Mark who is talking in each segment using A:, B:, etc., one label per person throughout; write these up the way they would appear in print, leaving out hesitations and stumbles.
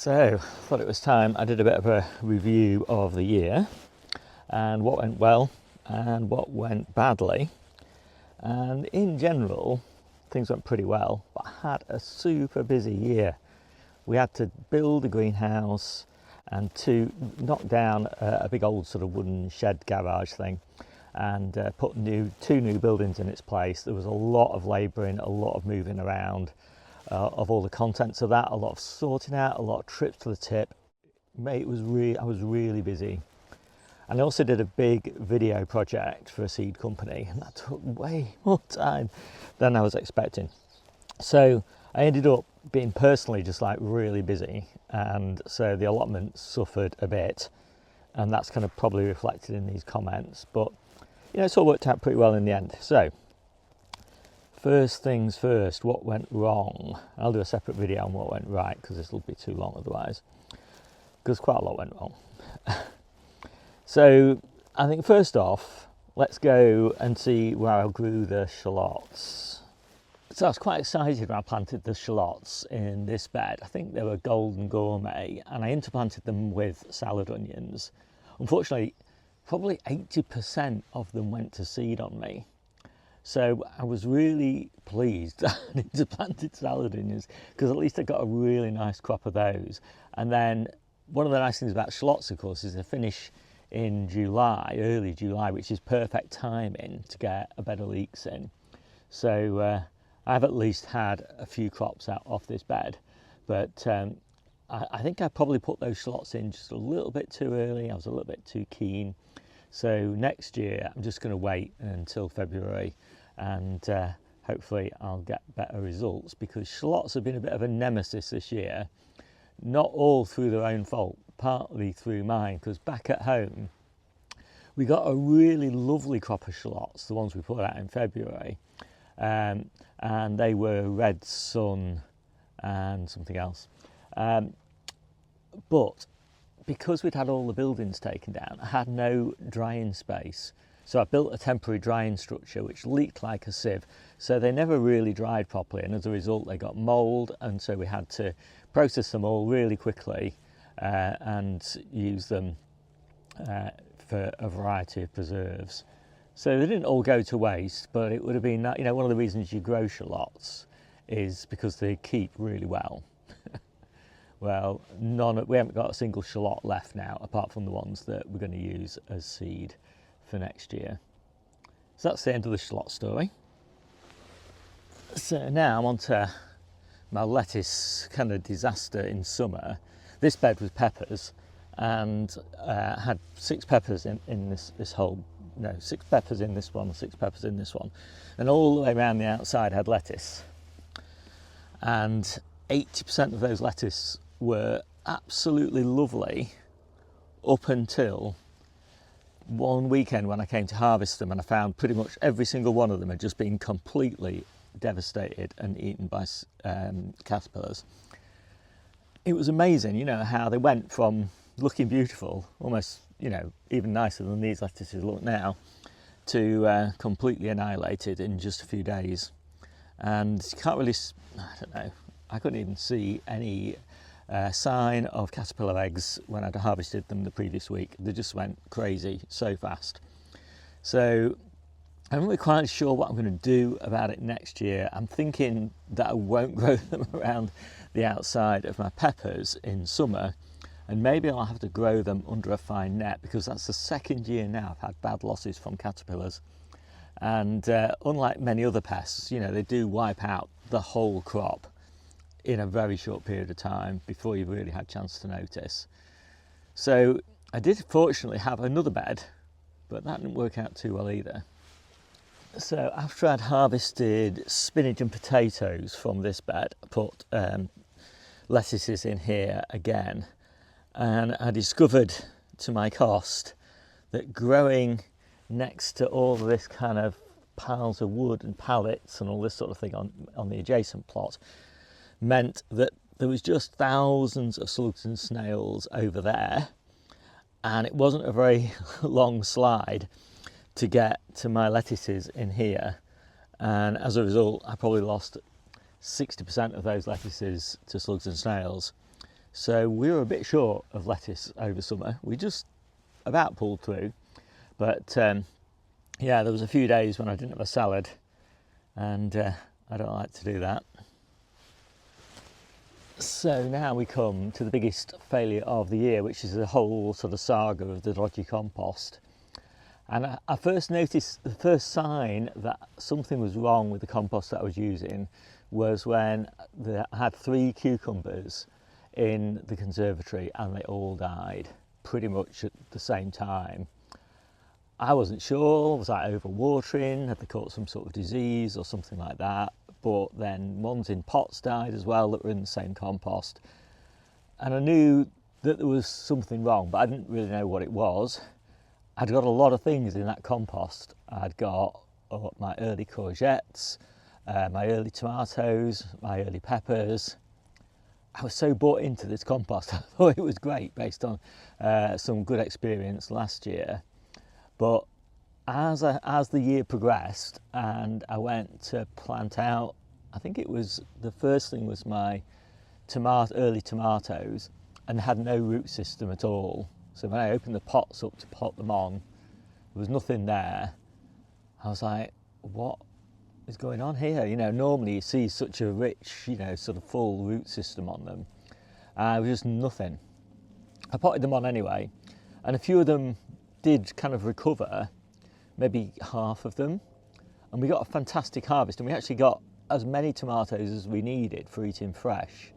A: So, I thought it was time I did a bit of a review of the year and what went well and what went badly. And in general, things went pretty well, but I had a super busy year. We had to build a greenhouse and to knock down a big old sort of wooden shed garage thing and put two new buildings in its place. There was a lot of labouring, a lot of moving around of all the contents of that, a lot of sorting out, a lot of trips to the tip. Mate, I was really busy. And I also did a big video project for a seed company, and that took way more time than I was expecting. So I ended up being personally just like really busy, and so the allotment suffered a bit, and that's kind of probably reflected in these comments, but you know, it's all worked out pretty well in the end. So first things first, what went wrong? I'll do a separate video on what went right because this will be too long otherwise, because quite a lot went wrong. So I think first off, let's go and see where I grew the shallots. So I was quite excited when I planted the shallots in this bed. I think they were golden gourmet, and I interplanted them with salad onions. Unfortunately, probably 80% of them went to seed on me. So I was really pleased that I interplanted salad onions, because at least I got a really nice crop of those. And then one of the nice things about shallots, of course, is they finish in July, early July, which is perfect timing to get a bed of leeks in. So I've at least had a few crops out off this bed, but I think I probably put those shallots in just a little bit too early. I was a little bit too keen. So next year I'm just going to wait until February, and hopefully I'll get better results, because shallots have been a bit of a nemesis this year. Not all through their own fault, partly through mine, because back at home we got a really lovely crop of shallots, the ones we put out in February, and they were red sun and something else, but because we'd had all the buildings taken down, I had no drying space. So I built a temporary drying structure which leaked like a sieve, so they never really dried properly, and as a result they got mould, and so we had to process them all really quickly and use them for a variety of preserves. So they didn't all go to waste, but it would have been, you know, one of the reasons you grow shallots is because they keep really well. Well, we haven't got a single shallot left now, apart from the ones that we're going to use as seed for next year. So that's the end of the shallot story. So now I'm on to my lettuce kind of disaster in summer. This bed was peppers, and had 6 peppers in this whole, no, 6 peppers in this one, 6 peppers in this one, and all the way around the outside had lettuce. And 80% of those lettuce were absolutely lovely up until one weekend when I came to harvest them, and I found pretty much every single one of them had just been completely devastated and eaten by caterpillars. It was amazing, you know, how they went from looking beautiful, almost, you know, even nicer than these lettuces look now, to completely annihilated in just a few days. And you can't really, I don't know, I couldn't even see any sign of caterpillar eggs when I'd harvested them the previous week. They just went crazy so fast. So I'm not really quite sure what I'm going to do about it next year. I'm thinking that I won't grow them around the outside of my peppers in summer, and maybe I'll have to grow them under a fine net, because that's the second year now I've had bad losses from caterpillars. And unlike many other pests, you know, they do wipe out the whole crop in a very short period of time before you've really had a chance to notice. So I did fortunately have another bed, but that didn't work out too well either. So after I'd harvested spinach and potatoes from this bed, I put lettuces in here again, and I discovered to my cost that growing next to all of this kind of piles of wood and pallets and all this sort of thing on the adjacent plot meant that there was just thousands of slugs and snails over there, and it wasn't a very long slide to get to my lettuces in here, and as a result I probably lost 60% of those lettuces to slugs and snails. So we were a bit short of lettuce over summer. We just about pulled through, but yeah, there was a few days when I didn't have a salad, and I don't like to do that. So now we come to the biggest failure of the year, which is the whole sort of saga of the dodgy compost. And I first noticed, the first sign that something was wrong with the compost that I was using was when I had 3 cucumbers in the conservatory and they all died pretty much at the same time. I wasn't sure, was I overwatering, had they caught some sort of disease or something like that, but then ones in pots died as well that were in the same compost, and I knew that there was something wrong, but I didn't really know what it was. I'd got a lot of things in that compost. I'd got my early courgettes, my early tomatoes, my early peppers. I was so bought into this compost. I thought it was great based on some good experience last year. But as the year progressed and I went to plant out, I think it was the first thing was my early tomatoes, and had no root system at all. So when I opened the pots up to pot them on, there was nothing there. I was like, what is going on here? You know, normally you see such a rich, you know, sort of full root system on them. There was just nothing. I potted them on anyway, and a few of them did kind of recover, maybe half of them, and we got a fantastic harvest, and we actually got as many tomatoes as we needed for eating fresh.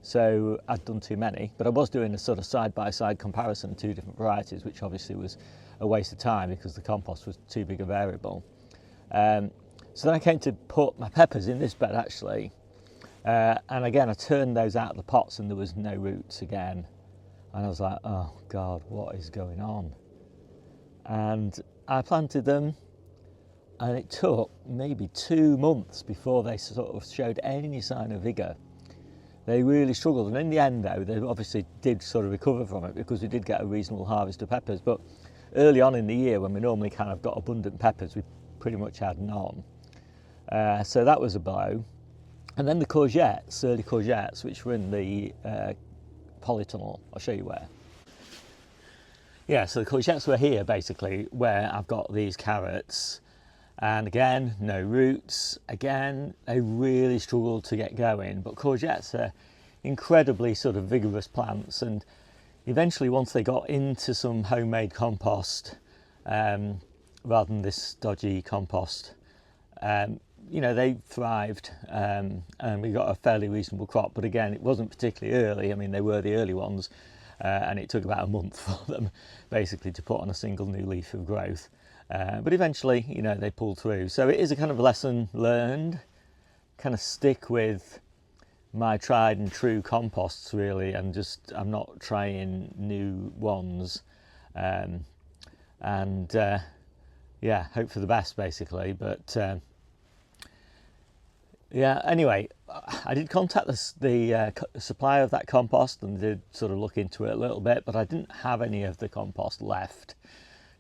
A: So I'd done too many, but I was doing a sort of side-by-side comparison of 2 different varieties, which obviously was a waste of time because the compost was too big a variable. So then I came to put my peppers in this bed actually, and again I turned those out of the pots and there was no roots again, and I was like, oh God, what is going on? And I planted them, and it took maybe 2 months before they sort of showed any sign of vigour. They really struggled, and in the end though, they obviously did sort of recover from it because we did get a reasonable harvest of peppers. But early on in the year, when we normally kind of got abundant peppers, we pretty much had none. So that was a blow. And then the courgettes, early courgettes, which were in the polytunnel. I'll show you where. Yeah, so the courgettes were here basically, where I've got these carrots. And again, no roots. Again, they really struggled to get going. But courgettes are incredibly sort of vigorous plants, and eventually once they got into some homemade compost, rather than this dodgy compost, you know, they thrived, and we got a fairly reasonable crop. But again, it wasn't particularly early. I mean, they were the early ones, and it took about a month for them basically to put on a single new leaf of growth. But eventually, you know, they pulled through. So it is a kind of lesson learned. Kind of stick with my tried and true composts really, and just I'm not trying new ones. Yeah, hope for the best basically. But yeah, anyway, I did contact the supplier of that compost and did sort of look into it a little bit, but I didn't have any of the compost left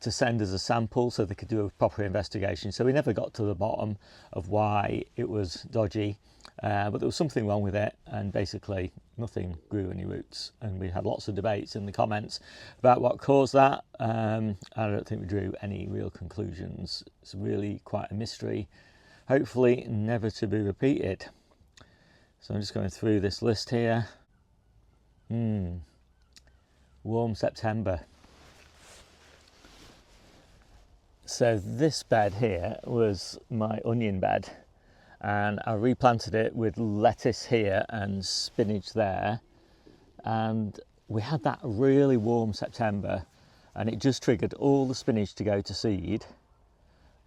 A: to send as a sample so they could do a proper investigation. So we never got to the bottom of why it was dodgy, but there was something wrong with it, and basically nothing grew any roots. And we had lots of debates in the comments about what caused that. I don't think we drew any real conclusions. It's really quite a mystery, hopefully never to be repeated. So I'm just going through this list here. Warm September. So this bed here was my onion bed, and I replanted it with lettuce here and spinach there, and we had that really warm September, and it just triggered all the spinach to go to seed.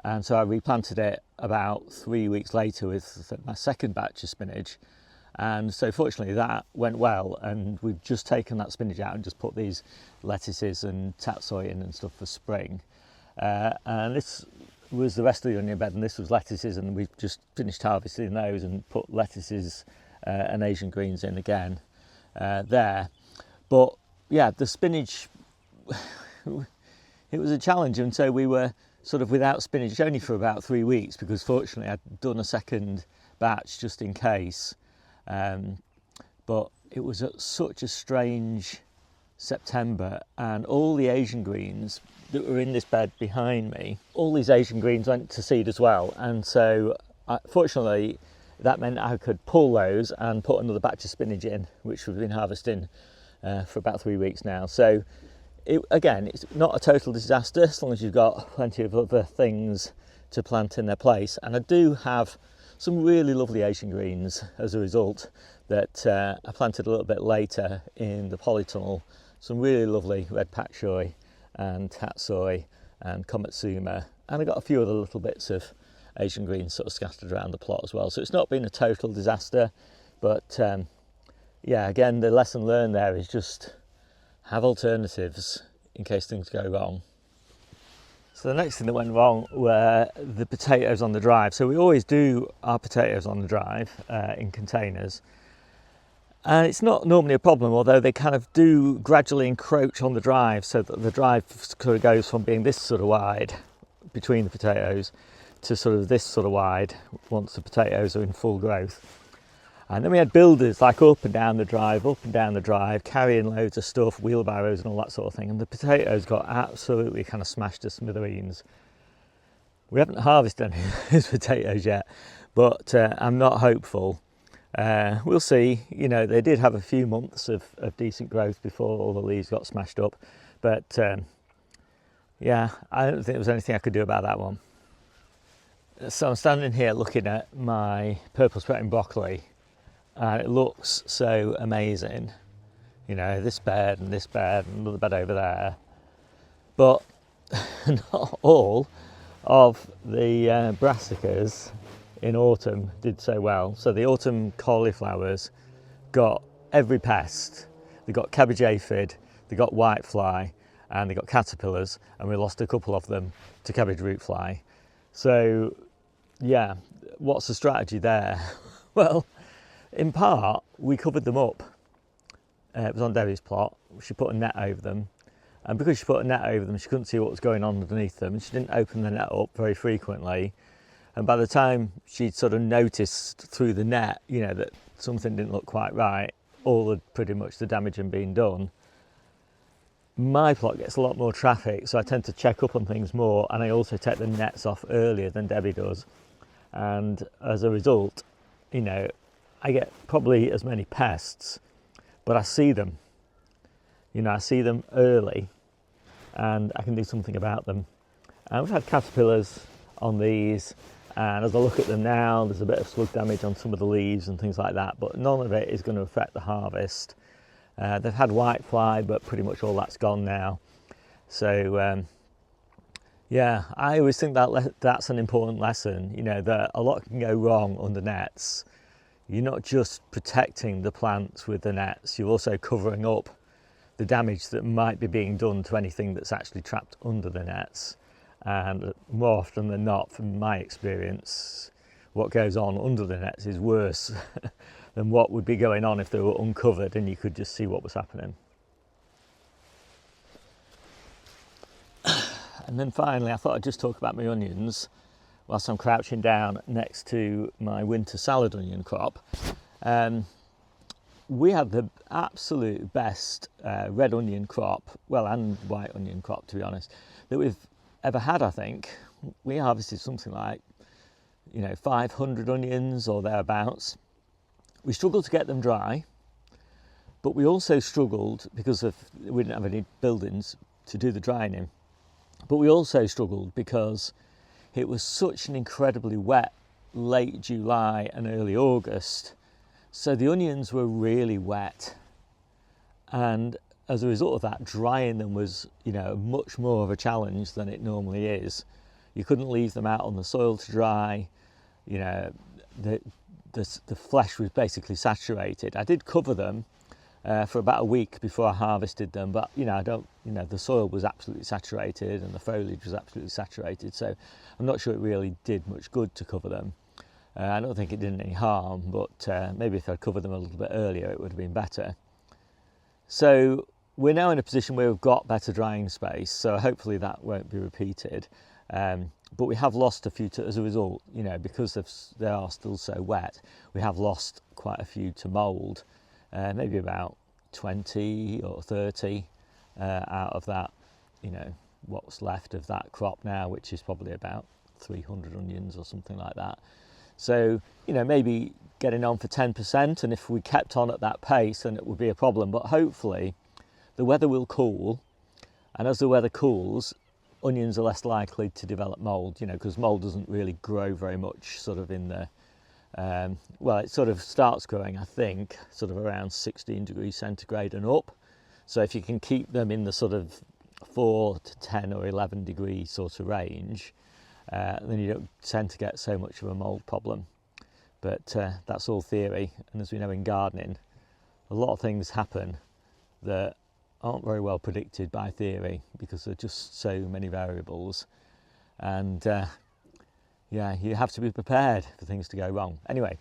A: And so I replanted it about 3 weeks later with my second batch of spinach, and so fortunately that went well, and we've just taken that spinach out and just put these lettuces and tatsoi in and stuff for spring. And this was the rest of the onion bed, and this was lettuces, and we've just finished harvesting those and put lettuces and Asian greens in again there. But yeah, the spinach, it was a challenge, and so we were sort of without spinach only for about 3 weeks, because fortunately I'd done a second batch just in case. But it was such a strange September, and all the Asian greens that were in this bed behind me, all these Asian greens went to seed as well. And so fortunately that meant I could pull those and put another batch of spinach in, which we've been harvesting for about 3 weeks now. So again, it's not a total disaster as long as you've got plenty of other things to plant in their place. And I do have some really lovely Asian greens as a result that I planted a little bit later in the polytunnel. Some really lovely red pak choi and tatsoi and komatsuma, and I got a few other little bits of Asian greens sort of scattered around the plot as well. So it's not been a total disaster, but yeah, again, the lesson learned there is just have alternatives in case things go wrong. So the next thing that went wrong were the potatoes on the drive. So we always do our potatoes on the drive in containers. And it's not normally a problem, although they kind of do gradually encroach on the drive, so that the drive sort of goes from being this sort of wide between the potatoes to sort of this sort of wide once the potatoes are in full growth. And then we had builders like up and down the drive, carrying loads of stuff, wheelbarrows and all that sort of thing. And the potatoes got absolutely kind of smashed to smithereens. We haven't harvested any of those potatoes yet, but I'm not hopeful. We'll see. You know, they did have a few months of decent growth before all the leaves got smashed up, but yeah, I don't think there was anything I could do about that one. So I'm standing here looking at my purple sprouting broccoli, and it looks so amazing. You know, this bed and another bed over there, but not all of the brassicas in autumn did so well. So the autumn cauliflowers got every pest. They got cabbage aphid, they got whitefly, and they got caterpillars, and we lost a couple of them to cabbage root fly. So yeah, what's the strategy there? Well, in part, we covered them up. It was on Debbie's plot. She put a net over them, and because she put a net over them, she couldn't see what was going on underneath them, and she didn't open the net up very frequently. And by the time she'd sort of noticed through the net, you know, that something didn't look quite right, pretty much the damage had been done. My plot gets a lot more traffic, so I tend to check up on things more, and I also take the nets off earlier than Debbie does. And as a result, you know, I get probably as many pests, but I see them. You know, I see them early, and I can do something about them. And we've had caterpillars on these, and as I look at them now, there's a bit of slug damage on some of the leaves and things like that, but none of it is going to affect the harvest. They've had whitefly, but pretty much all that's gone now. So yeah, I always think that that's an important lesson, you know, that a lot can go wrong under nets. You're not just protecting the plants with the nets, you're also covering up the damage that might be being done to anything that's actually trapped under the nets. And more often than not, from my experience, what goes on under the nets is worse than what would be going on if they were uncovered and you could just see what was happening. And then finally, I thought I'd just talk about my onions whilst I'm crouching down next to my winter salad onion crop. We had the absolute best red onion crop, well, and white onion crop, to be honest, that we've ever had. I think we harvested something like, you know, 500 onions or thereabouts. We struggled to get them dry, but we also struggled because we didn't have any buildings to do the drying in. But we also struggled because it was such an incredibly wet late July and early August, so the onions were really wet, and as a result of that, drying them was, you know, much more of a challenge than it normally is. You couldn't leave them out on the soil to dry. You know, the flesh was basically saturated. I did cover them for about a week before I harvested them, but you know, the soil was absolutely saturated and the foliage was absolutely saturated, so I'm not sure it really did much good to cover them. I don't think it did any harm, but maybe if I'd covered them a little bit earlier, it would have been better. So we're now in a position where we've got better drying space, so hopefully that won't be repeated. But we have lost a few as a result, you know, because they are still so wet, we have lost quite a few to mould. maybe about 20 or 30 out of that, you know, what's left of that crop now, which is probably about 300 onions or something like that. So, you know, maybe getting on for 10%, and if we kept on at that pace, then it would be a problem. But hopefully the weather will cool, and as the weather cools, onions are less likely to develop mould, you know, because mould doesn't really grow very much sort of in the, well, it sort of starts growing, I think, sort of around 16 degrees centigrade and up. So if you can keep them in the sort of 4 to 10 or 11 degree sort of range, then you don't tend to get so much of a mould problem. But that's all theory, and as we know in gardening, a lot of things happen that aren't very well predicted by theory because there are just so many variables, and yeah, you have to be prepared for things to go wrong. Anyway,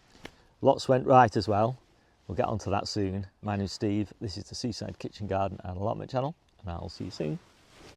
A: lots went right as well. We'll get onto that soon. My name's Steve, this is the Seaside Kitchen Garden and Allotment channel, and I'll see you soon.